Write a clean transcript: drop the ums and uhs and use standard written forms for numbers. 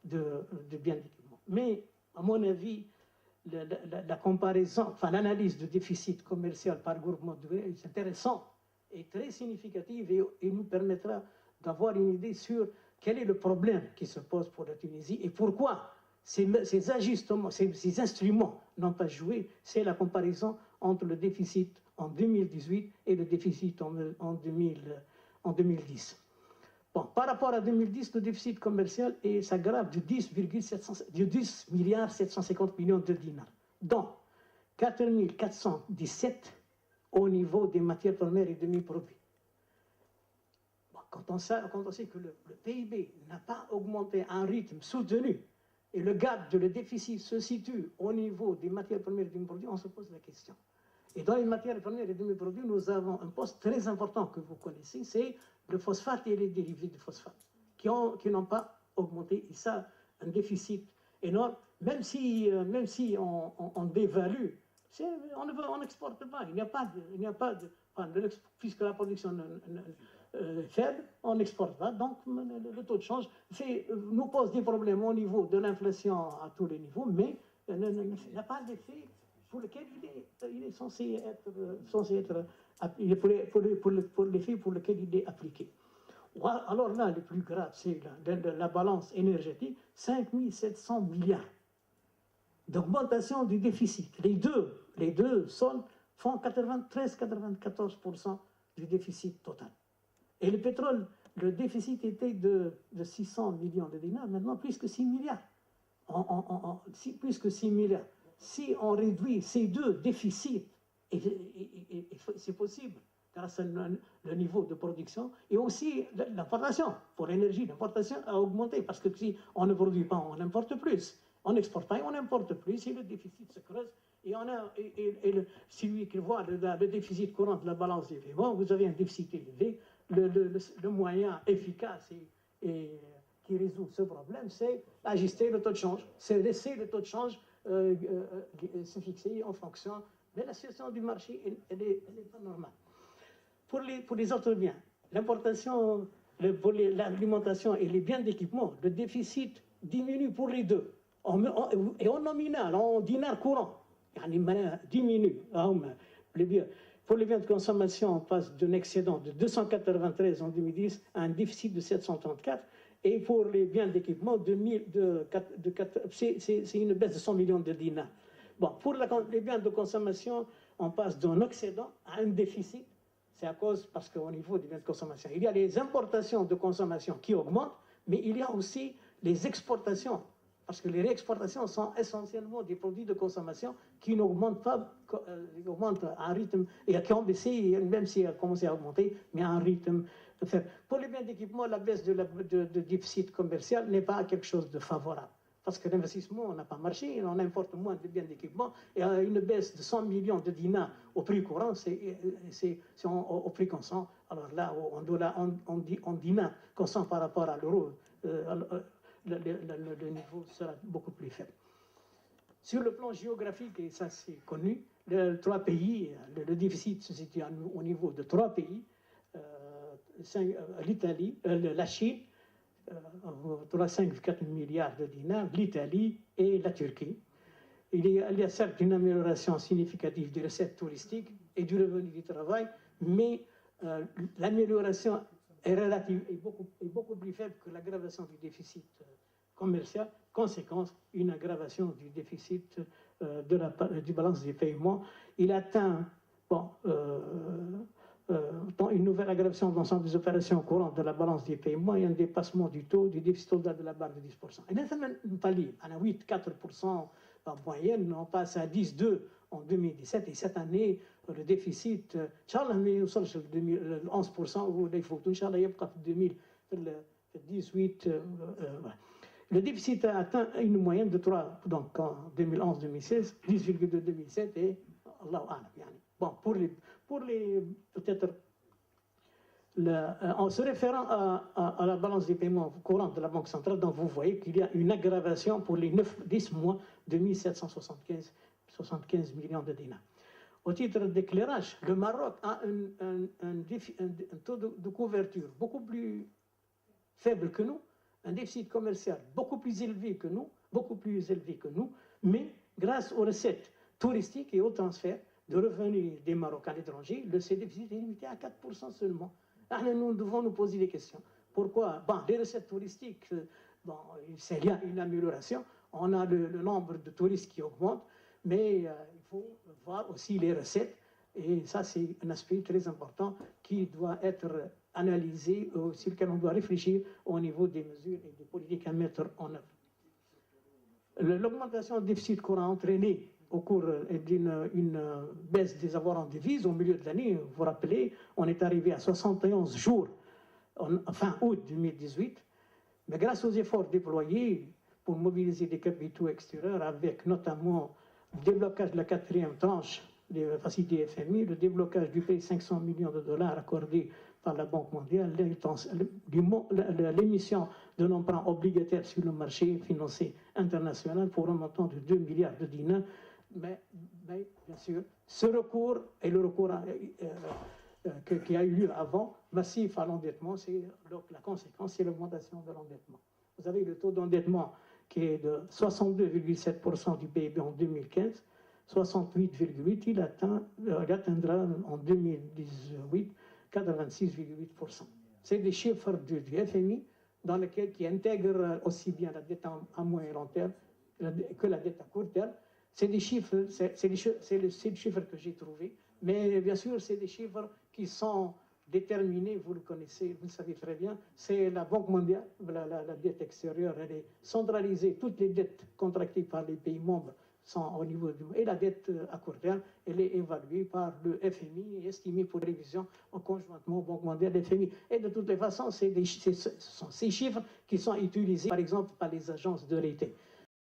de biens d'équipement. Mais, à mon avis, la comparaison, enfin l'analyse de déficit commercial par groupement de degrés est intéressante et très significative et nous permettra d'avoir une idée sur quel est le problème qui se pose pour la Tunisie et pourquoi ces ajustements, ces instruments n'ont pas joué. C'est la comparaison entre le déficit en 2018 et le déficit en 2010. Bon, par rapport à 2010, le déficit commercial s'aggrave de 10 milliards 750 millions de dinars, dont 4 417 au niveau des matières premières et demi-produits. Bon, quand on sait que le PIB n'a pas augmenté à un rythme soutenu et le gap de le déficit se situe au niveau des matières premières et demi-produits, on se pose la question. Et dans les matières premières et demi-produits, nous avons un poste très important que vous connaissez, c'est le phosphate et les dérivés du phosphate, qui n'ont pas augmenté. Et ça, un déficit énorme, même si on dévalue, on n'exporte pas. Il n'y a pas de puisque la production est faible, on n'exporte pas. Donc, le taux de change nous pose des problèmes au niveau de l'inflation à tous les niveaux, mais n'a pas d'effet pour lequel il est censé être pour l'effet pour lequel il est appliqué. Alors là, le plus grave, c'est la balance énergétique, 5 700 milliards d'augmentation du déficit. Les deux font 93-94% du déficit total. Et le pétrole, le déficit était de 600 millions de dinars, maintenant plus que 6 milliards. Plus que 6 milliards. Si on réduit ces deux déficits, et c'est possible, grâce à le niveau de production, et aussi l'importation. Pour l'énergie, l'importation a augmenté, parce que si on ne produit pas, on importe plus. On n'exporte pas et on importe plus, et le déficit se creuse. Et celui qui voit le déficit courant de la balance des paiements, vous avez un déficit élevé. Le moyen efficace et qui résout ce problème, c'est ajuster le taux de change. C'est laisser le taux de change se fixer en fonction. Mais la situation du marché, elle n'est pas normale. Pour les autres biens, l'importation, pour l'alimentation et les biens d'équipement, le déficit diminue pour les deux. Et en nominal, en dinars courants, diminue. Pour les biens de consommation, on passe d'un excédent de 293 en 2010 à un déficit de 734. Et pour les biens d'équipement, c'est une baisse de 100 millions de dinars. Bon, pour les biens de consommation, on passe d'un excédent à un déficit. C'est parce qu'au niveau des biens de consommation, il y a les importations de consommation qui augmentent, mais il y a aussi les exportations. Parce que les réexportations sont essentiellement des produits de consommation qui n'augmentent pas, augmentent à un rythme, et qui ont baissé, même si elles ont commencé à augmenter, mais à un rythme faible. Pour les biens d'équipement, la baisse de déficit commercial n'est pas quelque chose de favorable. Parce que l'investissement n'a pas marché, on importe moins de biens d'équipement, et une baisse de 100 millions de dinars au prix courant, c'est au prix constant. Alors là, en dinars constant par rapport à l'euro, le niveau sera beaucoup plus faible. Sur le plan géographique, et ça c'est connu, trois pays, le déficit se situe au niveau de trois pays, l'Italie, la Chine, 5,4 milliards de dinars, l'Italie et la Turquie. Il y a certes une amélioration significative des recettes touristiques et du revenu du travail, mais l'amélioration est relative et beaucoup plus faible que l'aggravation du déficit commercial. Conséquence, une aggravation du déficit du balance des paiements. Il atteint une nouvelle aggravation de l'ensemble des opérations courantes de la balance des paiements et un dépassement du taux du déficit total de la barre de 10%. Et là, ça mène pas libre. On a 8,4% en moyenne, on passe à 10,2% en 2017, et cette année, le déficit, Inch'Allah, nous sommes sur 11%, ou les photos, Inch'Allah, il y a 2018. Le déficit a atteint une moyenne de 3, donc en 2011-2016, 10,2 2007, et Allahu A'lam. Bon, pour les peut-être, en se référant à la balance des paiements courante de la Banque centrale, donc vous voyez qu'il y a une aggravation pour les 9-10 mois de 1775 millions de dinars. Au titre d'éclairage, le Maroc a un taux de couverture beaucoup plus faible que nous, un déficit commercial beaucoup plus élevé que nous, mais grâce aux recettes touristiques et aux transferts de revenus des Marocains à l'étranger, le déficit est limité à 4% seulement. Là, nous devons nous poser des questions. Pourquoi? Bon, les recettes touristiques, bon, il y a une amélioration. On a le nombre de touristes qui augmente, mais il faut voir aussi les recettes. Et ça, c'est un aspect très important qui doit être analysé, sur lequel on doit réfléchir au niveau des mesures et des politiques à mettre en œuvre. L'augmentation du déficit courant a entraîné au cours d'une baisse des avoirs en devises au milieu de l'année. Vous vous rappelez, on est arrivé à 71 jours fin août 2018, mais grâce aux efforts déployés pour mobiliser des capitaux extérieurs, avec notamment le déblocage de la 4e tranche des facilités FMI, le déblocage du prêt de 500 millions de dollars accordé par la Banque mondiale, l'émission d'un emprunt obligataire sur le marché financier international pour un montant de 2 milliards de dinars. Mais bien sûr, ce recours et le recours qui a eu lieu avant, massif à l'endettement, la conséquence, c'est l'augmentation de l'endettement. Vous avez le taux d'endettement qui est de 62,7% du PIB en 2015, 68,8%, il atteindra en 2018 86,8%. C'est des chiffres du FMI qui intègrent aussi bien la dette à moyen et long terme que la dette à court terme. C'est des chiffres, c'est les chiffres que j'ai trouvés, mais bien sûr, c'est des chiffres qui sont déterminés, vous le connaissez, vous le savez très bien, c'est la Banque mondiale, la dette extérieure, elle est centralisée, toutes les dettes contractées par les pays membres sont au niveau et la dette à court terme, elle est évaluée par le FMI et estimée pour révision conjointement Banque mondiale et FMI. Et de toutes les façons, ce sont ces chiffres qui sont utilisés, par exemple, par les agences de rating.